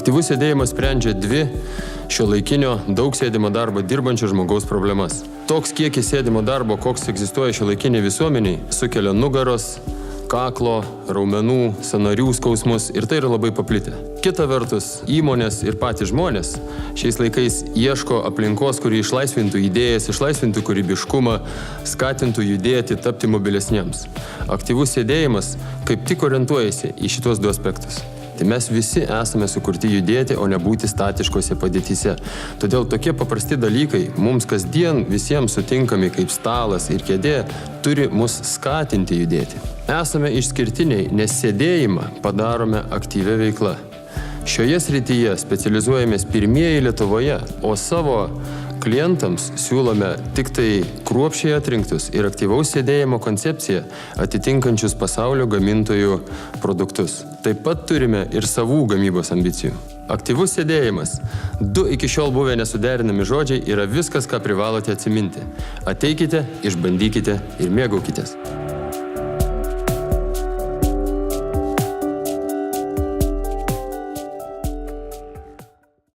Aktyvus sėdėjimas sprendžia dvi šiuolaikinio daug sėdimo darbo dirbančio žmogaus problemas. Toks kiekis sėdimo darbo, koks egzistuoja šiuolaikiniai visuomeniai, sukelia nugaros, kaklo, raumenų, sąnarių skausmus ir tai yra labai paplitę. Kita vertus, įmonės ir patys žmonės šiais laikais ieško aplinkos, kuri išlaisvintų idėjas, išlaisvintų kūrybiškumą, skatintų judėti, tapti mobilesniems. Aktyvus sėdėjimas kaip tik orientuojasi į šitos du aspektus. Tai mes visi esame sukurti judėti, o ne būti statiškose padėtyse. Todėl tokie paprasti dalykai, mums kasdien visiems sutinkami kaip stalas ir kėdė, turi mus skatinti judėti. Esame išskirtiniai, nes sėdėjimą padarome aktyvia veikla. Šioje srityje specializuojamės pirmieji Lietuvoje, o savo klientams siūlome tik tai kruopščiai atrinktus ir aktyvaus sėdėjimo koncepciją atitinkančius pasaulio gamintojų produktus. Taip pat turime ir savų gamybos ambicijų. Aktyvus sėdėjimas. 2 iki šiol buvę nesuderinami žodžiai yra viskas, ką privalote atsiminti. Ateikite, išbandykite ir mėgaukitės.